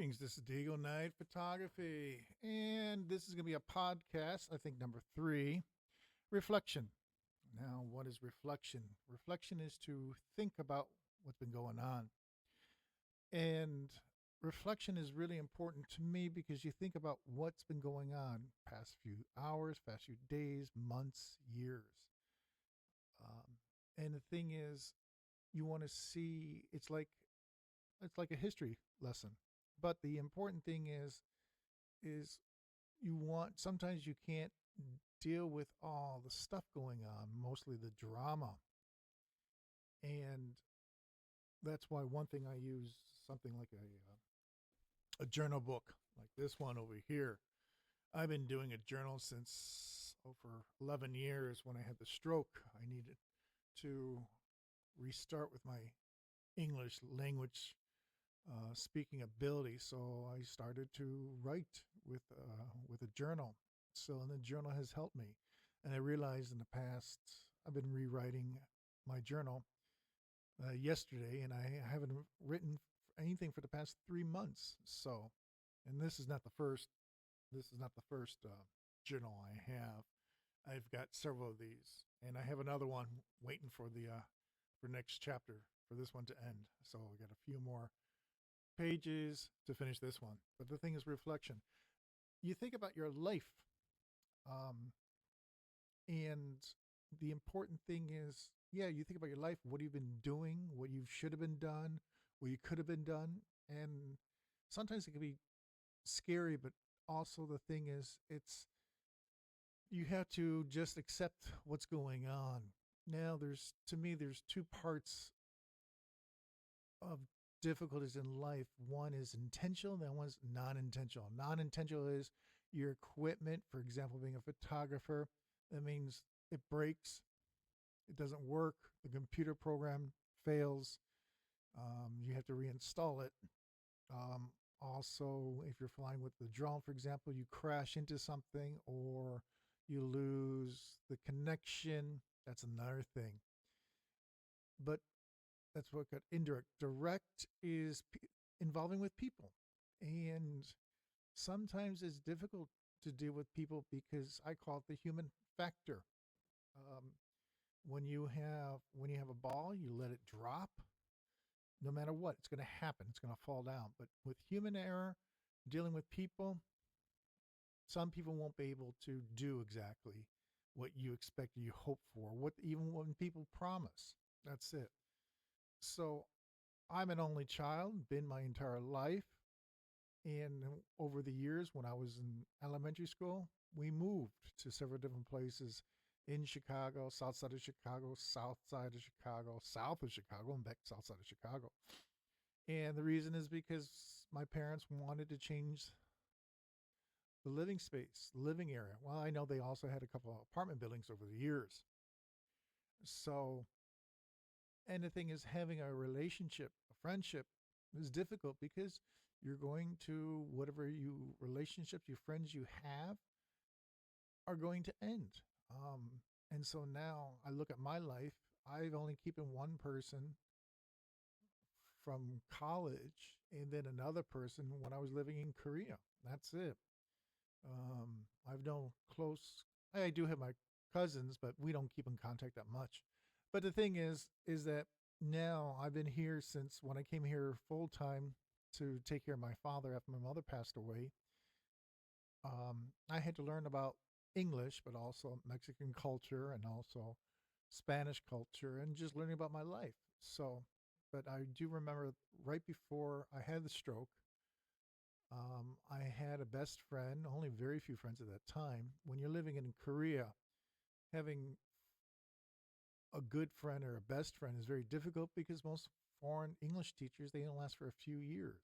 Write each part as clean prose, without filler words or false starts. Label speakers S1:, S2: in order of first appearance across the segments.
S1: Greetings. This is Diego Night Photography, and this is going to be a podcast, I think number 3, reflection. Now, what is reflection? Reflection is to think about what's been going on. And reflection is really important to me because you think about what's been going on past few hours, past few days, months, years. And the thing is, you want to see it's like a history lesson. But the important thing is you want sometimes you can't deal with all the stuff going on, mostly the drama. And that's why one thing I use something like a journal book like this one over here. I've been doing a journal since over 11 years. When I had the stroke, I needed to restart with my English language speaking ability. So I started to write with a journal. So and the journal has helped me. And I realized in the past I've been rewriting my journal yesterday, and I haven't written anything for the past 3 months. So, and this is not the first. This is not the first journal I have. I've got several of these, and I have another one waiting for next chapter for this one to end. So I got a few more pages to finish this one. But the thing is reflection. You think about your life, um, and the important thing is, yeah, you think about your life, what you've been doing, what you should have been done, what you could have been done. And sometimes it can be scary, but also the thing is, you have to just accept what's going on. Now, to me, there's two parts of difficulties in life. One is intentional, and then one's non-intentional. Non-intentional is your equipment, for example, being a photographer. That means it breaks, it doesn't work, the computer program fails, you have to reinstall it. Um, Also, if you're flying with the drone, for example, you crash into something or you lose the connection. That's another thing. But that's what got indirect. Direct is involving with people. And sometimes it's difficult to deal with people because I call it the human factor. Um, when you have a ball, you let it drop. No matter what, it's going to happen. It's going to fall down. But with human error, dealing with people, some people won't be able to do exactly what you expect, you hope for, what even when people promise. That's it. So I'm an only child, been my entire life. And over the years, when I was in elementary school, we moved to several different places in Chicago, south side of Chicago, south side of Chicago, south of Chicago, and back south side of Chicago. And the reason is because my parents wanted to change the living space, the living area. Well, I know they also had a couple of apartment buildings over the years. So, and the thing is, having a relationship, a friendship, is difficult because you're going to whatever relationships, your friends you have are going to end. Um, and so now I look at my life. I've only keeping one person from college, and then another person when I was living in Korea. That's it. I've no close. I do have my cousins, but we don't keep in contact that much. But the thing is that now I've been here since when I came here full time to take care of my father after my mother passed away. I had to learn about English, but also Mexican culture and also Spanish culture, and just learning about my life. So, but I do remember right before I had the stroke, I had a best friend, only very few friends at that time. When you're living in Korea, having a good friend or a best friend is very difficult because most foreign English teachers, they don't last for a few years.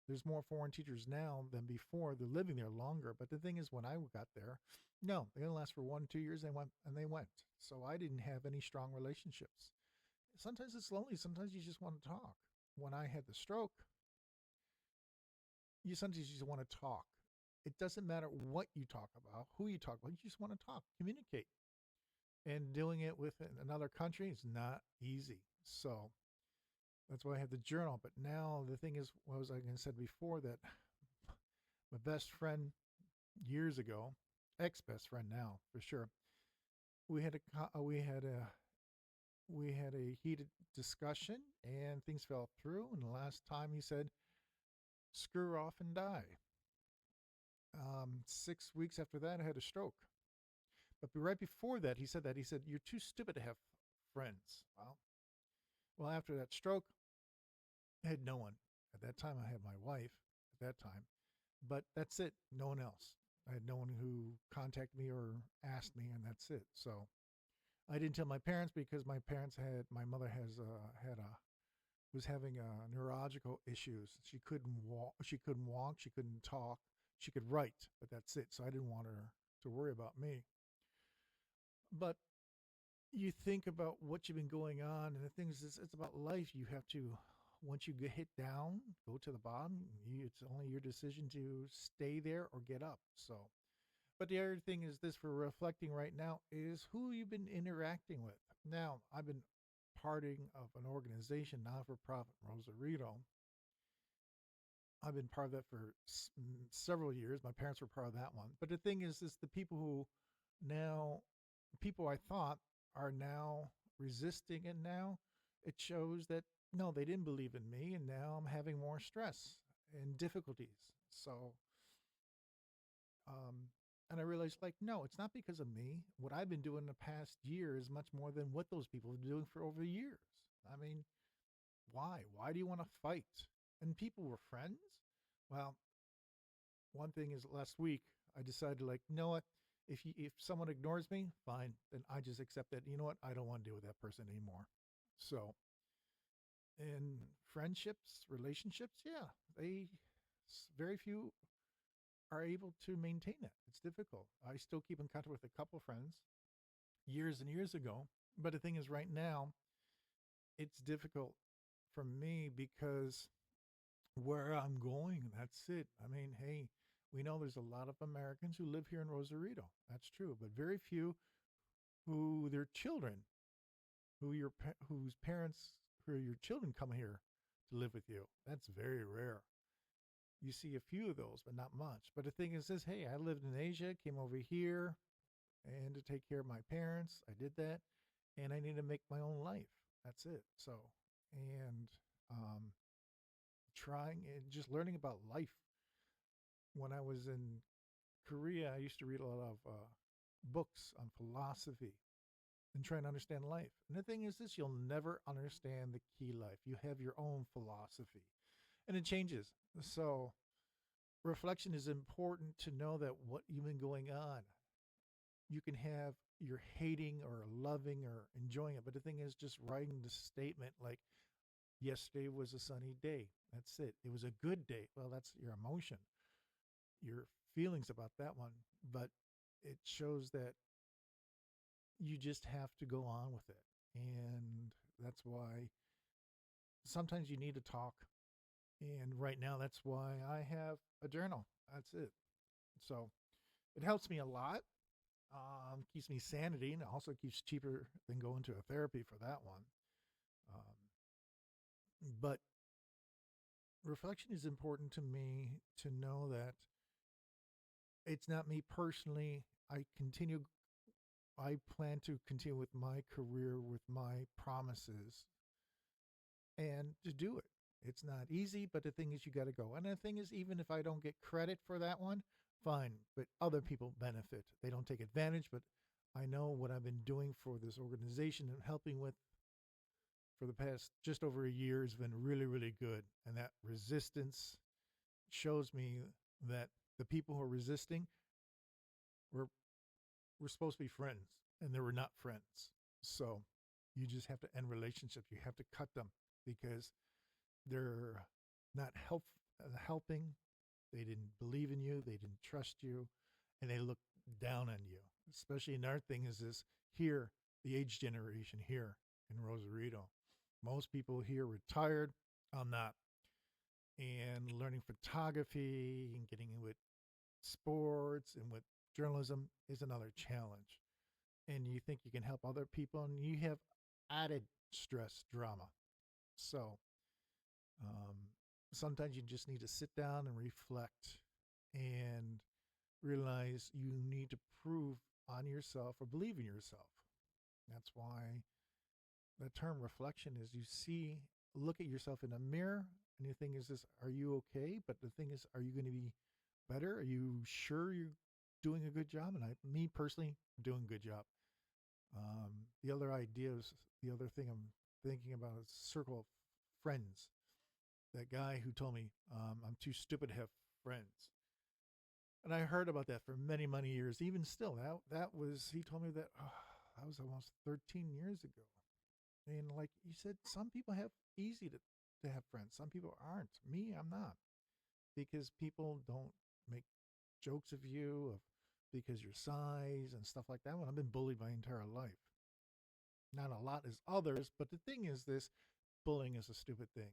S1: There's more foreign teachers now than before. They're living there longer. But the thing is, when I got there, no, they didn't last for 1, 2 years. They went and they went. So I didn't have any strong relationships. Sometimes it's lonely. Sometimes you just want to talk. When I had the stroke, you sometimes just want to talk. It doesn't matter what you talk about, who you talk about. You just want to talk, communicate. And doing it with another country is not easy. So That's why I have the journal. But now the thing is, what was I going to said before that my best friend years ago, ex best friend now for sure, we had a heated discussion and things fell through. And the last time he said, "Screw off and die." 6 weeks after that, I had a stroke. But right before that, he said, "You're too stupid to have friends." Well, after that stroke, I had no one. At that time, I had my wife at that time, but that's it. No one else. I had no one who contacted me or asked me, and that's it. So I didn't tell my parents because my mother had a was having neurological issues. She couldn't walk. She couldn't walk. She couldn't talk. She could write, but that's it. So I didn't want her to worry about me. But you think about what you've been going on, and the thing is, it's about life. You have to, once you get hit down, go to the bottom. It's only your decision to stay there or get up. So, but the other thing is this for reflecting right now is who you've been interacting with. Now, I've been parting of an organization, not for profit, Rosarito. I've been part of that for several years. My parents were part of that one. But the thing is the people who now, people I thought are now resisting it now. It shows that no, they didn't believe in me, and now I'm having more stress and difficulties. So, um, and I realized, like, no, it's not because of me. What I've been doing the past year is much more than what those people have been doing for over years. I mean, why? Why do you want to fight? And people were friends. Well, one thing is last week I decided, like, you know what? If someone ignores me, fine. Then I just accept that. You know what? I don't want to deal with that person anymore. So, in friendships, relationships, yeah, they very few are able to maintain that. It's difficult. I still keep in contact with a couple friends years and years ago, but the thing is, right now, it's difficult for me because where I'm going, that's it. I mean, hey, we know there's a lot of Americans who live here in Rosarito. That's true, but very few who their children, whose parents, who your children come here to live with you. That's very rare. You see a few of those, but not much. But the thing is this, hey, I lived in Asia, came over here and to take care of my parents. I did that and I need to make my own life. That's it. So, and um, trying and just learning about life. When I was in Korea, I used to read a lot of books on philosophy and trying to understand life. And the thing is this, you'll never understand the key life. You have your own philosophy and it changes. So reflection is important to know that what you've been going on. You can have you're hating or loving or enjoying it. But the thing is just writing the statement like yesterday was a sunny day. That's it. It was a good day. Well, that's your emotion, your feelings about that one. But it shows that you just have to go on with it. And that's why sometimes you need to talk. And right now, that's why I have a journal. That's it. So it helps me a lot. Keeps me sanity and it also keeps cheaper than going to a therapy for that one. But reflection is important to me to know that it's not me personally. I plan to continue with my career, with my promises, and to do it. It's not easy, but the thing is, you got to go. And the thing is, even if I don't get credit for that one, fine, but other people benefit. They don't take advantage, but I know what I've been doing for this organization and helping with for the past just over a year has been really, really good. And that resistance shows me that the people who are resisting were we're supposed to be friends and they were not friends. So you just have to end relationships. You have to cut them because they're not helping. They didn't believe in you. They didn't trust you and they look down on you. Especially another thing is this here, the age generation here in Rosarito. Most people here retired. I'm not. And learning photography and getting with sports and with journalism is another challenge. And you think you can help other people and you have added stress, drama. So Um, Sometimes you just need to sit down and reflect and realize you need to prove on yourself or believe in yourself. That's why the term reflection is you see, look at yourself in a mirror, and the thing is this, are you okay? But the thing is, are you going to be better? Are you sure you're doing a good job? And me personally, I'm doing a good job. The other ideas, the other thing I'm thinking about is circle of friends. That guy who told me I'm too stupid to have friends. And I heard about that for many, many years. Even still, that was he told me that that was almost 13 years ago. And like you said, some people have easy to have friends. Some people aren't. Me, I'm not because people don't make jokes of you of because your size and stuff like that. When I've been bullied my entire life, not a lot as others, but the thing is this: bullying is a stupid thing.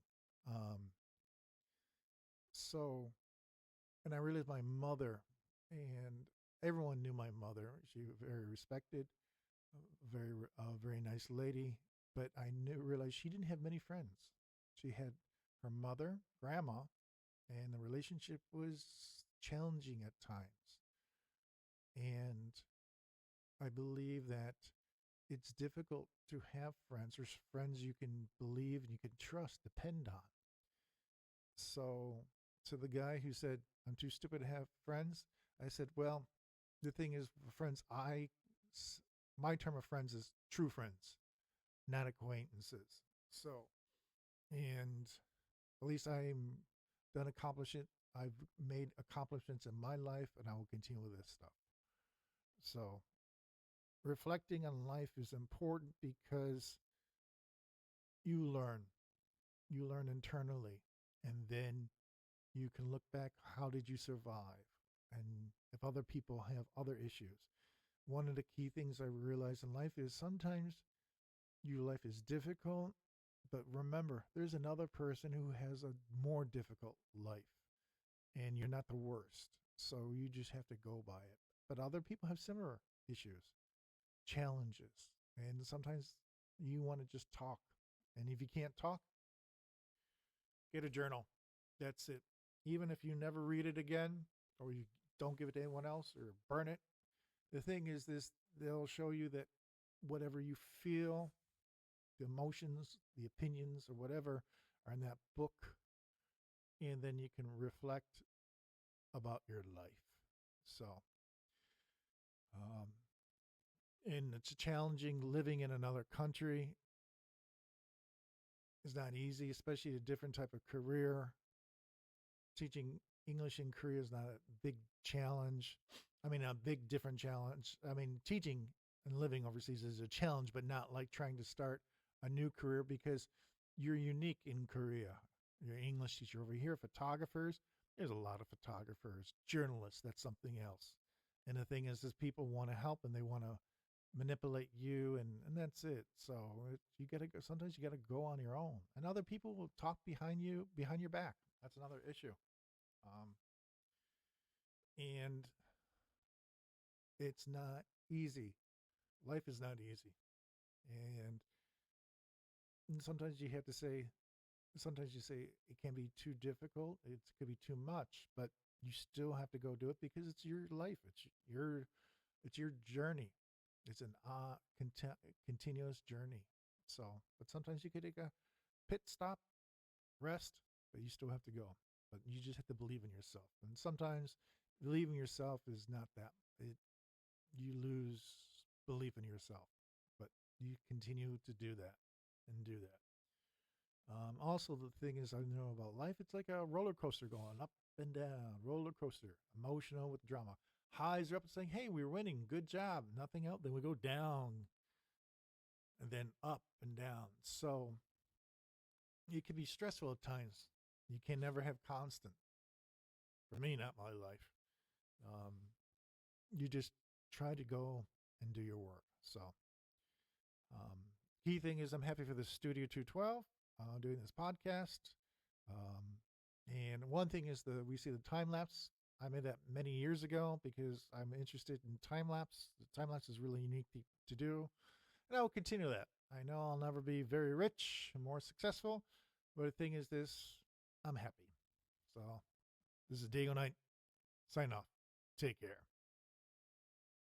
S1: Um, so, and I realized my mother, and everyone knew my mother. She was very respected, very nice lady. But I knew realized she didn't have many friends. She had her mother, grandma, and the relationship was challenging at times. And I believe that it's difficult to have friends or friends you can believe and you can trust, depend on. So, to the guy who said, I'm too stupid to have friends, I said, well, the thing is, friends, my term of friends is true friends, not acquaintances. So, and at least I'm done accomplishing. I've made accomplishments in my life, and I will continue with this stuff. So, reflecting on life is important because you learn. You learn internally, and then you can look back. How did you survive? And if other people have other issues, one of the key things I realize in life is sometimes your life is difficult, but remember, there's another person who has a more difficult life, and you're not the worst. So you just have to go by it. But other people have similar issues, challenges, and sometimes you want to just talk. And if you can't talk, get a journal. That's it. Even if you never read it again, or you don't give it to anyone else, or burn it, the thing is this: they'll show you that whatever you feel, the emotions, the opinions, or whatever are in that book, and then you can reflect about your life. So, um, and it's challenging living in another country. It's not easy, especially a different type of career. Teaching English in Korea is not a big challenge. I mean, a big different challenge. I mean, teaching and living overseas is a challenge, but not like trying to start a new career because you're unique in Korea. You're an English teacher over here, photographers. There's a lot of photographers, journalists. That's something else. And the thing is people want to help and they want to manipulate you, and that's it. So you got to go. Sometimes you got to go on your own, and other people will talk behind you, behind your back. That's another issue. Um, and it's not easy. Life is not easy. And sometimes you have to say, sometimes you say it can be too difficult. It could be too much, but you still have to go do it because it's your life. It's your journey. It's an continuous journey. So, but sometimes you could take a pit stop, rest, but you still have to go. But you just have to believe in yourself. And sometimes believing yourself is not that. You lose belief in yourself, but you continue to do that and do that. Also, the thing is, I know about life, it's like a roller coaster going up and down, roller coaster, emotional with drama. Highs are up and saying, hey, we were winning, good job, nothing else. Then we go down and then up and down. So it can be stressful at times. You can never have constant. For me, not my life. Um, you just try to go and do your work. So, key thing is I'm happy for the Studio 212 doing this podcast. Um, and one thing is we see the time lapse. I made that many years ago because I'm interested in time lapse. The time lapse is really unique to do, and I will continue that. I know I'll never be very rich and more successful, But the thing is this, I'm happy. So this is Dago Knight. Sign off. Take care.